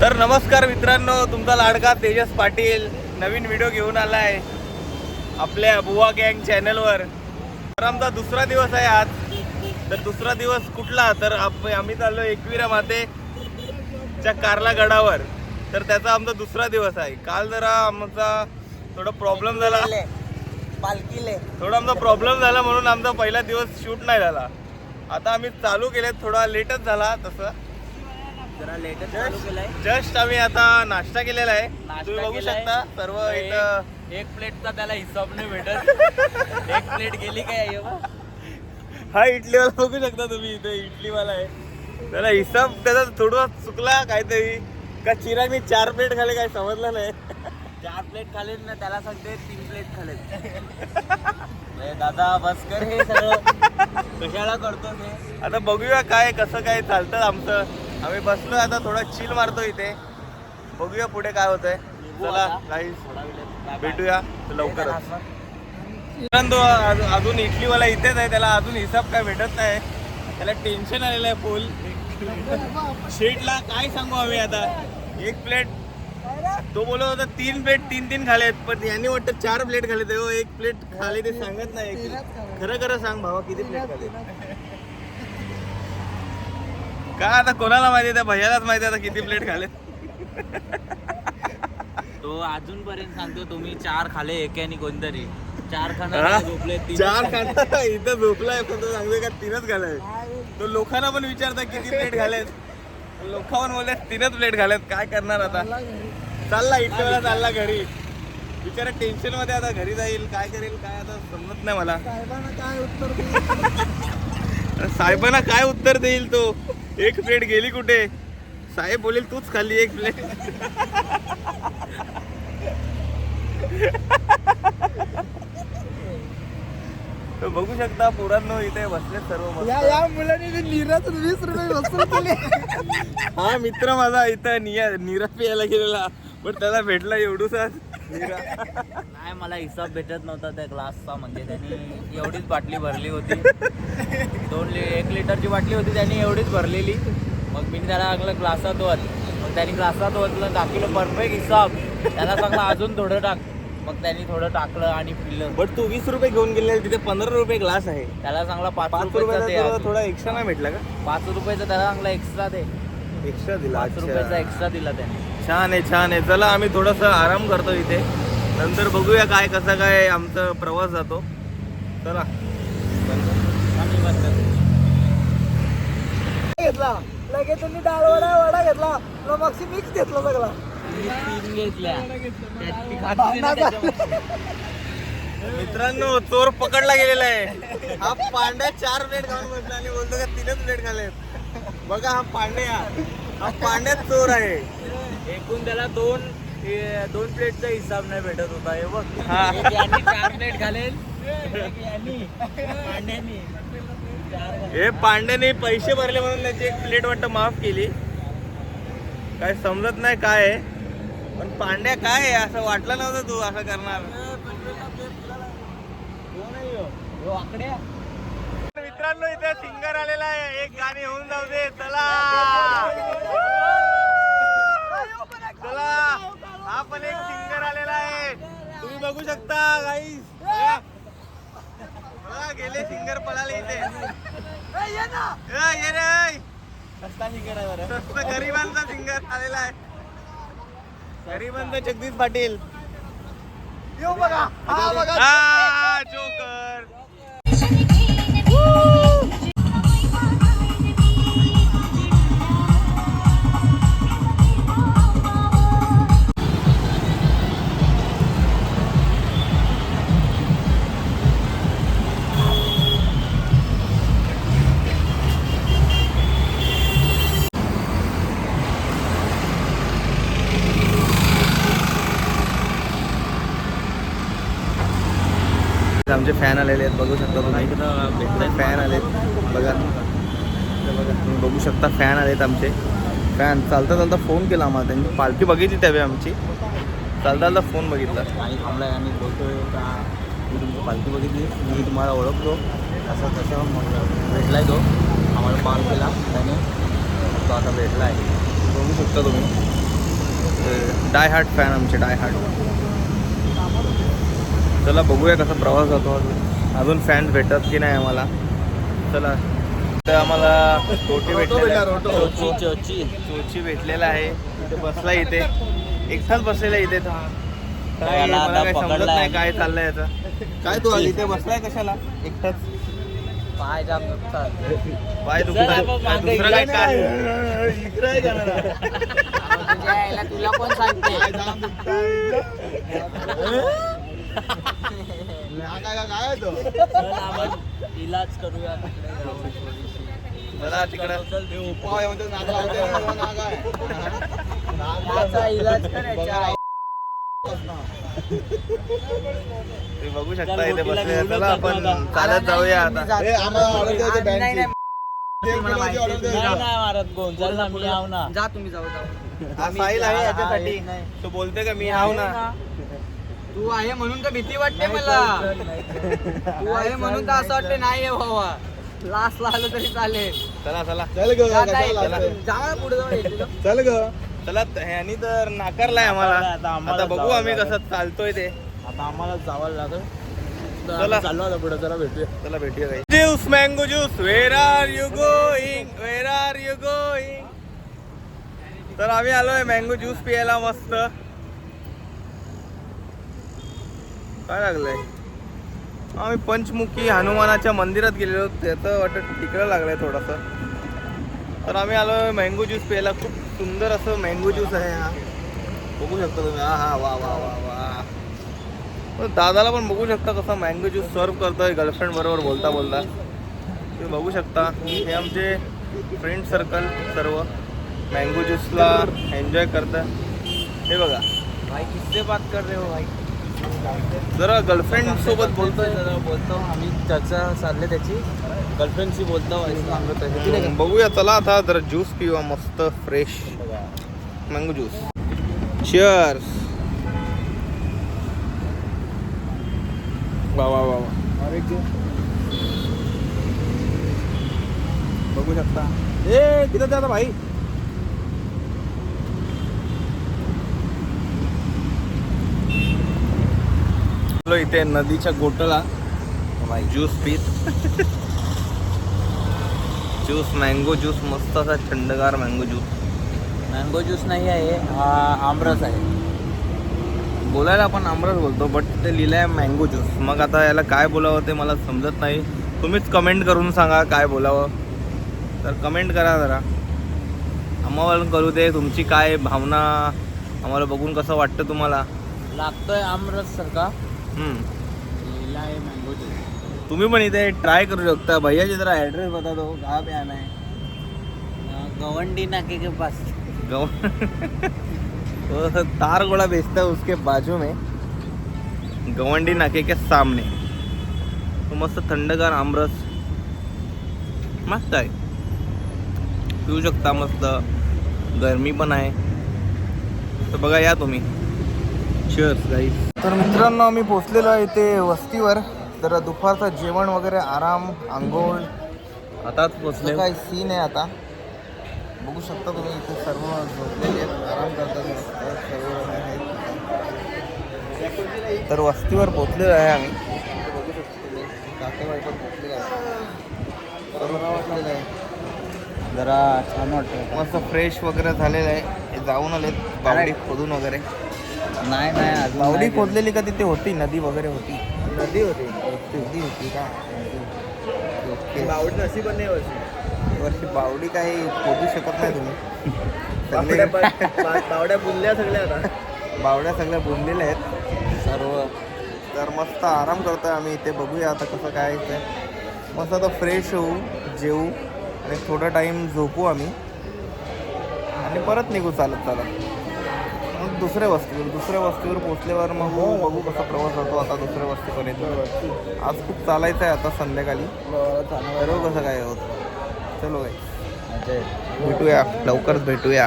तर नमस्कार मित्रांनो, तुमचा लाडका तेजस पाटील नवीन व्हिडिओ घेऊन आलाय आपल्या बुवा गँग चॅनलवर. तर आमचा दुसरा दिवस आहे आज. तर दुसरा दिवस कुठला, तर आम्ही चाललो एकविरा मातेच्या कारला गडावर. तर त्याचा आमचा दुसरा दिवस आहे. काल जरा आमचा थोडा प्रॉब्लेम झाला, पालखीले थोडा आमचा प्रॉब्लेम झाला म्हणून आमचा पहिला दिवस शूट नाही झाला. आता आम्ही चालू केले, थोडा लेटच झाला, तसं जरा लेटच चालू केलाय. जस्ट आम्ही आता नाश्ता केलेला आहे. तुम्ही बघू शकता सर्व इथं एक प्लेटचा त्याला हिसाब नाही भेटत. एक प्लेट गेली काय हा इडलीवाला बघू शकता तुम्ही, इथे इडलीवाला आहे. त्याला हिसाब त्याचा थोडा चुकला काहीतरी, का चिरागने 4 प्लेट खाले काय समजलं नाही. 4 प्लेट खालेत ना, त्याला सांगते 3 प्लेट खालेत. दादा बस कर, हे सगळं कशाला करतो हे. आता बघूया काय कसं काय चालतं आमचं. आम्ही बसलो आता, थोडा चिल मारतो इथे. बघूया पुढे काय होतंय. चला गाईस भेटूया लवकरच. अजून इडलीवाला इथेच आहे, त्याला अजून हिसाब काय भेटत नाही. त्याला टेन्शन आलेलं आहे फुल. शेटला काय सांगू आम्ही आता. 1 प्लेट तो बोलत होता 3 प्लेट 3 खालेत, पण यांनी वाटतं 4 प्लेट खालेत. 1 प्लेट खाली ते सांगत नाही. खरं खरं सांग भावा, किती प्लेट खाले. काय आता कोणाला माहिती, त्या भैयालाच माहिती आता किती प्लेट खालेत. तो अजूनपर्यंत सांगतो तुम्ही 4 खाले, एकाने कोणतरी 4 खाणार झोपले, 4 खाणार इथं झोपलाय, पण तो सांगतोय का 3च खालाय. तो लोकांना पण विचारता किती प्लेट खालेत. लोक पण बोलले 3च प्लेट खालेत. काय करणार आता. चालला इटलीवाला, चालला घरी. बिचारा टेन्शन मध्ये, आता घरी जाईल, काय करेल काय आता समजत नाही मला. साहेबांना काय उत्तर देईल तो. 1 प्लेट गेली कुठे. साहेब बोलेल तूच खाल्ली 1 प्लेट. बघू शकता पोरांनो, इथे बसले सर्व. या मुलांनी नीराच 20 रुपये वसूल केले. हा मित्र माझा इथं नीरा पियाला गेलेला, पण त्याला भेटला एवढूसाच नीरा. नाही, मला हिसाब भेटत नव्हता त्या ग्लासचा. म्हणजे त्यांनी एवढीच बाटली भरली होती. 1 लिटरची बाटली होती, त्यांनी एवढीच भरलेली. मग मी त्याला लागलं ग्लासात ओत. मग त्यांनी ग्लासात ओतलं, टाकलं परफेक्ट हिसाब. त्याला सांगलं अजून थोडं टाक. मग त्यांनी थोडं टाकलं आणि पिलं. बट तू 20 रुपये घेऊन गेले, तिथे 15 रुपये ग्लास आहे. त्याला सांगला 5 5 रुपयाचा दे. रुपयाचा थोडा एक्स्ट्रा नाही भेटला का. 5 रुपयाचा त्याला सांगला एक्स्ट्रा दे. एक्स्ट्रा दिला. 5 रुपयाचा एक्स्ट्रा दिला त्याने. छान आहे, छान आहे. चला आम्ही थोडासा आराम करतो इथे, नंतर बघूया काय कसं काय आमचा प्रवास जातो. चला घेतला लगेच त्यांनी डाळ वडा घेतला, मग मिक्स घेतला सगळा. 3 घेतल्या. मित्रांनो, चोर पकडला गेलेला आहे. हा पांड्या 4 प्लेट खाऊन बसला आणि बोलतो का 3च प्लेट खालेत. बघा हा पांड्या, हा पांड्याच चोर आहे. एकूण त्याला 2 प्लेटचा हिसाब नाही भेटत होता. हे बघ, हा. एक यांनी 4 प्लेट घालेल, एक यांनी पांड्यानी. हे पांड्याने पैसे भरले म्हणून त्याची 1 प्लेट वाटतं माफ केली. काय समजत नाही काय आहे, पण पांड्या काय आहे असं वाटलं नव्हतं तू असं करणार. मित्रांनो, इथे सिंगर आलेला आहे. एक गाणी होऊन जाऊ दे. चला चला, हा पण एक सिंगर आलेला आहे. तुम्ही बघू शकता गाईस. गेले सिंगर पळाले इथे. ये रे, स्वस्त गरिबांचा सिंगर आलेला आहे. गरिबांचा जगदीश पाटील. येऊ बघा, हा जोकर. आमचे फॅन आलेले आहेत, बघू शकता तुम्ही. फॅन आलेत बघा, बघा तुम्ही बघू शकता. फॅन आलेत आमचे. फॅन चालता चालता फोन केला आम्हाला. त्यांची पालखी बघितली त्यावेळी आमची. चालता चालता फोन बघितला आणि थांबलाय आणि बोलतोय का मी तुमची पालखी बघितली, मी तुम्हाला ओळखतो, असं तसं. मग भेटलाय तो, आम्हाला कॉल केला त्याने, तो आता भेटला आहे. बघू शकता तुम्ही. डाय हार्ट फॅन आमचे डाय हार्ट. चला बघूया कसा प्रवास जातो अजून फॅन्स भेटतात की नाही आम्हाला. चला तर आम्हाला टोटी भेटलेला चोची भेटलेला आहे. इथे बसला इथे एकटाच बसलेला इथे. काय मला काही समजत नाही काय चाललंय याचं. काय तू इथे बसलाय कशाला एकटाच. पाय जाम दुखतात. पाय दुखतात दुसरं काय काय तुला कोण सांगते. इलाज करूया मला तिकडं इलाज करायचा. तुम्ही बघू शकता इथे बसले. चला आपण चालत जाऊया आता. मारत गोन चल ना मी आव ना. जा तुम्ही जाऊ हा साहिल आहे याच्यासाठी. तो बोलते का मी आव ना. तू आहे म्हणून तर भीती वाटते मला. तू आहे म्हणून तर असं वाटते नाही आहे भावा. लास्ट आलं तरी चालेल. चला चला जा पुढे जाऊन चल ग. चला ह्यानी तर नाकारलाय आम्हाला. आता बघू आम्ही कसं चालतोय ते. आता आम्हाला जावं लागेल. चला चाललो आता पुढे जरा भेटूया. चला भेटूया काही. Juice mango juice where are you going where are you going. तर आम्ही आलोय मँगो ज्यूस पियायला मस्त. काय लागलंय. आम्ही पंचमुखी हनुमानाच्या मंदिरात गेलेलो. त्याचं वाटत तिकडं लागलंय थोडंसं. तर आम्ही आलोय मँगो ज्यूस प्यायला. खूप सुंदर असं मँगो ज्यूस आहे हा. बघू शकता तुम्ही. हा हा वा वा वा वा. दादाला पण बघू शकता कसं मँगो ज्यूस सर्व करतोय गर्लफ्रेंड बरोबर बोलता बोलता. तुम्ही बघू शकता हे आमचे फ्रेंड सर्कल सर्व मँगो ज्यूसला एन्जॉय करतात. हे बघा भाई किससे बात कर रहे हो भाई. जरा गर्लफ्रेंड सोबत बोलतोय. बोलतो आम्ही चर्चा चालले त्याची. गर्लफ्रेंडशी बोलतो सांगत आहे. बघूया चला आता जरा ज्यूस पिऊया मस्त फ्रेश मँगो ज्यूस. चिअर्स. वा वा वा वा. बघू शकता. ए किती द्या भाई. इथे नदीच्या गोटला ज्यूस पीत. ज्यूस मँगो ज्यूस मस्त असा थंडगार मँगो ज्यूस. मँगो ज्यूस नाही आहे हा आमरस आहे. बोलायला आपण आमरस बोलतो बट ते लिहिलं आहे मँगो ज्यूस. मग आता याला काय बोलावं ते मला समजत नाही. तुम्हीच कमेंट करून सांगा काय बोलावं. तर कमेंट करा जरा. आम्हाला करू दे तुमची काय भावना. आम्हाला बघून कसं वाटतं तुम्हाला. लागतोय आमरस सारखा. लिहिला आहे मँगो ज्यूस. तुम्ही पण इथे ट्राय करू शकता. भैयाजी जरा ॲड्रेस बता दो कहाँ पे आना है. गवंडी नाके के पास. तारगोड़ा बेचता है उसके बाजू में गवंडी नाके के सामने. तो मस्त थंडगार आमरस मस्त आहे. पिऊ शकता मस्त. गरमी पण आहे तर बघा या तुम्ही. चिअर्स गाईस. तर मित्रांनो आम्ही पोचलेलो आहे इथे वस्तीवर. तर दुपारचं जेवण वगैरे आराम आंघोळ आताच पोचले. काय सीन आहे आता बघू शकता तुम्ही. इथे सर्व झोपलेले आहेत आराम करतात सर्व आहेत. तर वस्तीवर पोचलेलो आहे आम्ही. बघू शकतो तुम्ही काकेवाडीवर पोचलेलं आहे. वाटलेलं आहे जरा छान वाटतं. मस्त फ्रेश वगैरे झालेलं आहे. जाऊन आलेत बावडी खोदून वगैरे. नाही नाही बावडी खोदलेली का तिथे होती. नदी वगैरे होती. नदी होती. नदी होती का. ओके. बावडी नशी पण नाही वर्षी. वर्षी बावडी काही खोदू शकत नाही तुम्ही. बावड्या बुलल्या सगळ्या आता. बावड्या सगळ्या बुंदलेल्या आहेत सर्व. तर मस्त आराम करतोय आम्ही इथे. बघूया आता कसं काय ते. मस्त आता फ्रेश होऊ जेवू आणि थोडा टाईम झोपू आम्ही आणि परत निघू चालत चालत मग दुसऱ्या वस्तीवर पोचल्यावर मग बघू कसा प्रवास होतो आता दुसऱ्या वस्तीपर्यंत. आज खूप चालायचं आहे आता संध्याकाळी. सर्व कसं काय होतं. चलो बाई भेटूया लवकरच भेटूया.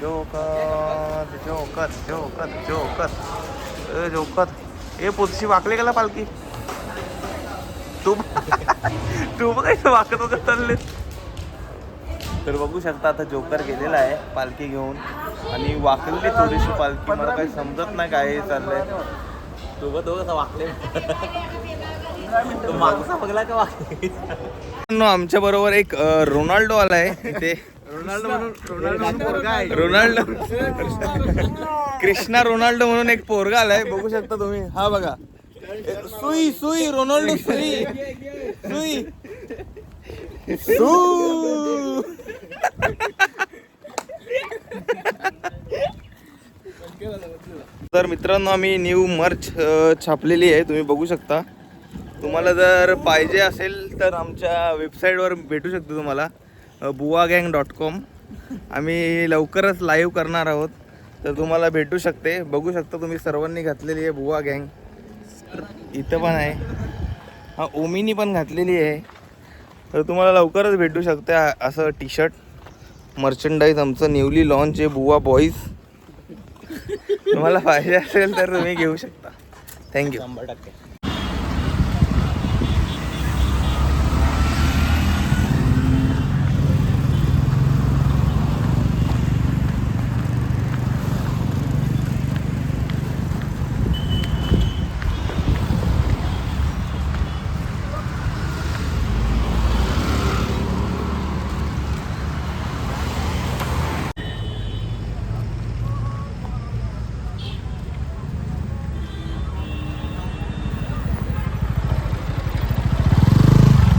जोकत जोकत जोकत जोकत जोकत. ए पोतशी वाकले गेला पालखी. तू बघायचं वाकत वगैरे चालले. तर बघू शकता आता जोकर गेलेला आहे पालखी घेऊन आणि वाकलेली थोडीशी पालखी. मला काही समजत नाही काय चाललंय. दोघं वाकले. तो मागचा बघला का वाकले. आमच्या बरोबर एक रोनाल्डो आलाय इथे. रोनाल्डो कृष्णा रोनाल्डो म्हणून एक पोरगा आलाय. बघू शकता तुम्ही. हा बघा सुई सुई रोनाल्डो सुई सुई सू. तर मित्रांनो आम्ही न्यू मर्च छापलेली आहे, तुम्ही बघू शकता. तुम्हाला जर पाहिजे असेल तर आमच्या वेबसाईटवर भेटू शकतो तुम्हाला, buwagang.com. आम्ही लवकरच लाईव्ह करणार आहोत, तर तुम्हाला भेटू शकते. बघू शकता तुम्ही सर्वांनी घातलेली आहे बुवा गँग. इथं पण आहे. हा ओमीनी पण घातलेली आहे. तर तुम्हाला लवकरच भेटू शकते असं टी शर्ट मर्चंडाईज. आमचं न्यूली लॉन्च आहे बुवा बॉईज. तुम्हाला पाहिजे असेल तर तुम्ही घेऊ शकता. थँक्यू. 100%.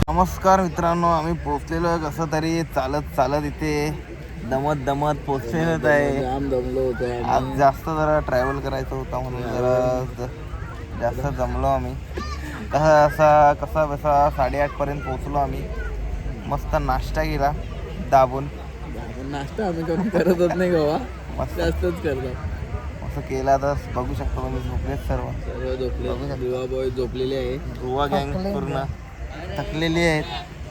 नमस्कार मित्रांनो, आम्ही पोचलेलो आहे कसं तरी चालत चालत. इथे दमत दमत पोचलेलो आहे. जाम दमलो होतो. आज जास्त जरा ट्रॅव्हल करायचं होता म्हणून जरा जास्त जमलो आम्ही. कसा बसा 8:30पर्यंत पोचलो आम्ही. मस्त नाश्ता केला दाबून. नाश्ता आम्ही कमी करतच नाही गोवा, मस्त जास्तच करतो. असं केला तर बघू शकतो तुम्ही. झोपलेत सर्व. सर्व झोपले. बुवा बॉय झोपलेले आहे. गोवा गँग पूर्ण थकलेली आहेत.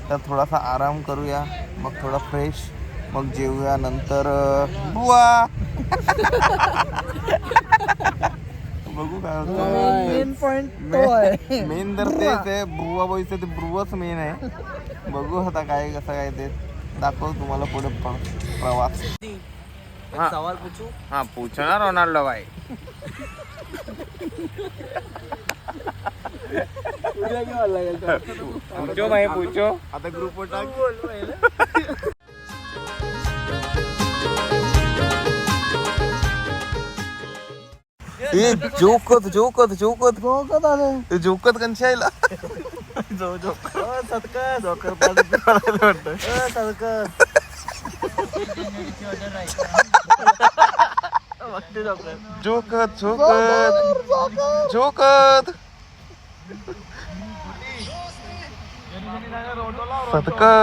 तर थोडासा आराम करूया, मग थोडा फ्रेश, मग जेवूया. नंतर बुवा बघू काय मेन पॉइंट तो आहे. मेन तर तेच आहे. बुवा बॉईचं ते ब्रुवच मेन आहे. बघू आता काय कसं काय ते दाखवू तुम्हाला पुढे प्रवास. एक सवाल पूछू. हाँ पूछना रोनाल्डो भाई. पूछो भाई पूछो. आता ग्रुप वर टाक. जोकत जोकत जोकत जोकत आले. जोकत कंशायला सदका जोकर जोकत जोकत जोकत सदका.